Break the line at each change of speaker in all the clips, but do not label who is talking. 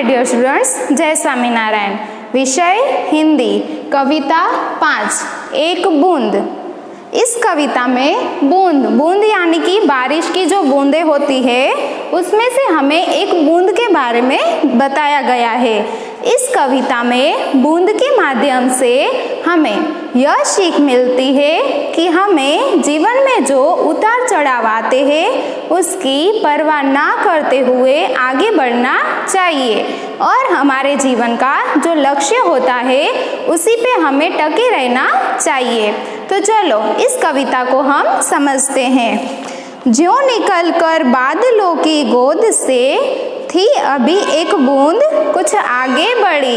Dear students, जय स्वामीनारायण। विषय हिंदी, कविता 5 एक बूंद। इस कविता में बूंद यानी कि बारिश की जो बूंदें होती है उसमें से हमें एक बूंद के बारे में बताया गया है। इस कविता में बूंद के माध्यम से हमें यह सीख मिलती है कि हमें जीवन में जो उतार चढ़ाव आते हैं उसकी परवाह ना करते हुए आगे बढ़ना चाहिए और हमारे जीवन का जो लक्ष्य होता है उसी पे हमें टके रहना चाहिए। तो चलो इस कविता को हम समझते हैं। ज्यों निकलकर बादलों की गोद से थी अभी एक बूंद कुछ आगे बढ़ी।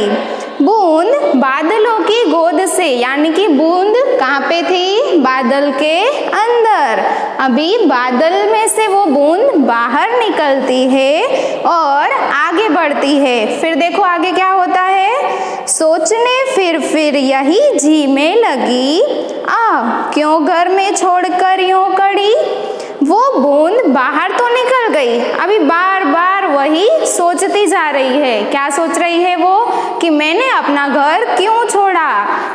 बूंद बादलों की गोद से, यानी कि बूंद कहाँ पे थी? बादल के अंदर। अभी बादल में से वो बूंद बाहर निकलती है और आगे बढ़ती है। फिर देखो आगे क्या होता है। सोचने फिर यही झीमे लगी, क्यों घर में छोड़कर यूं कड़ी। वो बूंद बाहर तो निकल गई, अभी बार बार वही सोचती जा रही है। क्या सोच रही है वो? कि मैंने अपना घर क्यों छोड़ा,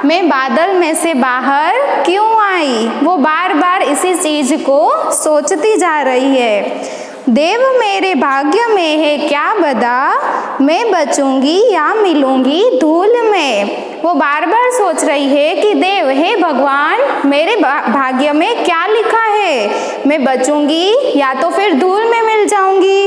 मैं बादल में से बाहर क्यों आई। वो बार बार इसी चीज को सोचती जा रही है। देव मेरे भाग्य में है क्या बदा, मैं बचूंगी या मिलूंगी धूल में। वो बार बार सोच रही है कि देव, हे भगवान, मेरे भाग्य में क्या लिखा है, मैं बचूंगी या तो फिर धूल में मिल जाऊंगी,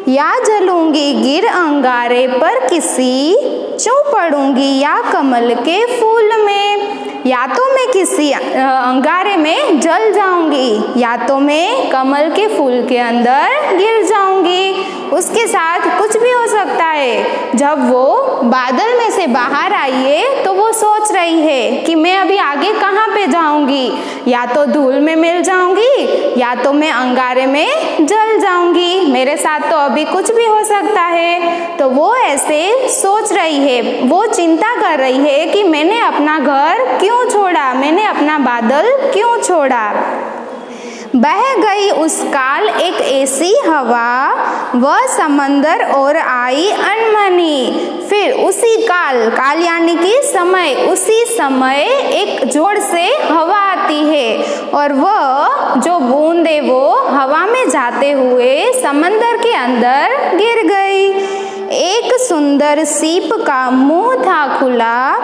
या जलूंगी गिर अंगारे पर किसी, चूं पड़ूंगी या कमल के फूल में। या तो मैं किसी अंगारे में जल जाऊंगी या तो मैं कमल के फूल के अंदर गिर जाऊंगी। उसके साथ कुछ भी हो सकता है। जब वो बादल में से बाहर आई है तो वो सोच रही है कि मैं अभी आगे कहाँ पे जाऊंगी, या तो धूल में मिल जाऊंगी या तो मैं अंगारे में जल जाऊंगी। मेरे साथ तो अभी कुछ भी हो सकता है। तो वो ऐसे सोच रही है, वो चिंता कर रही है कि मैंने अपना घर क्यों छोड़ा, मैंने अपना बादल क्यों छोड़ा। बह गई उस काल एक ऐसी हवा, वह समंदर और आई अनमनी। फिर उसी काल यानी कि समय, उसी समय एक जोर से हवा आती है और वह जो बूंद है वो हवा में जाते हुए समंदर के अंदर गिर गई। एक सुंदर सीप का मुंह था खुला,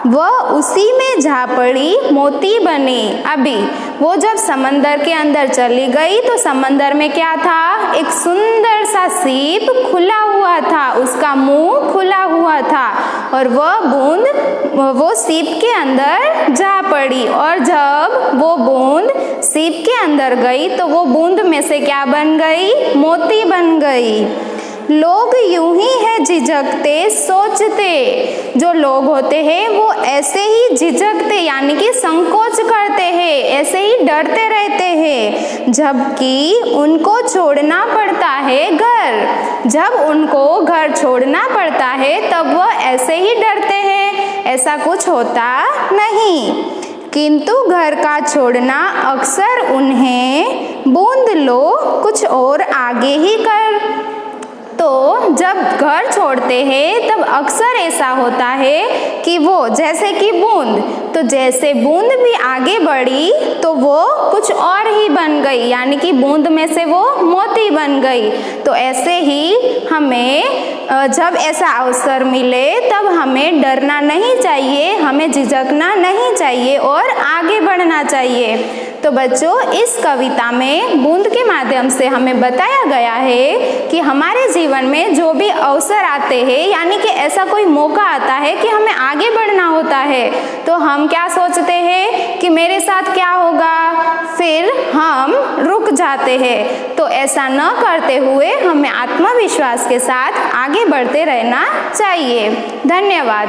वह उसी में जा पड़ी मोती बनी। अभी वो जब समंदर के अंदर चली गई तो समंदर में क्या था? एक सुंदर सा सीप खुला हुआ था, उसका मुंह खुला हुआ था और वह बूंद वो सीप के अंदर जा पड़ी। और जब वो बूंद सीप के अंदर गई तो वो बूंद में से क्या बन गई? मोती बन गई। लोग यूं ही है झिझकते सोचते। जो लोग होते हैं वो ऐसे ही झिझकते यानी कि संकोच करते हैं, ऐसे ही डरते रहते हैं, जबकि उनको छोड़ना पड़ता है घर। जब उनको घर छोड़ना पड़ता है तब वह ऐसे ही डरते हैं, ऐसा कुछ होता नहीं। किंतु घर का छोड़ना अक्सर उन्हें बूंद लो कुछ और आगे ही कर। तो जब घर छोड़ते हैं तब अक्सर ऐसा होता है कि वो जैसे कि बूंद, तो जैसे बूंद भी आगे बढ़ी तो वो कुछ और ही बन गई, यानी कि बूंद में से वो मोती बन गई। तो ऐसे ही हमें जब ऐसा अवसर मिले तब हमें डरना नहीं चाहिए, हमें झिझकना नहीं चाहिए और आगे बढ़ना चाहिए। तो बच्चों, इस कविता में बूंद के माध्यम से हमें बताया गया है कि हमारे जीवन में जो भी अवसर आते हैं, यानी कि ऐसा कोई मौका आता है कि हमें आगे बढ़ना होता है, तो हम क्या सोचते हैं कि मेरे साथ क्या होगा, फिर हम रुक जाते हैं। तो ऐसा न करते हुए हमें आत्मविश्वास के साथ आगे बढ़ते रहना चाहिए। धन्यवाद।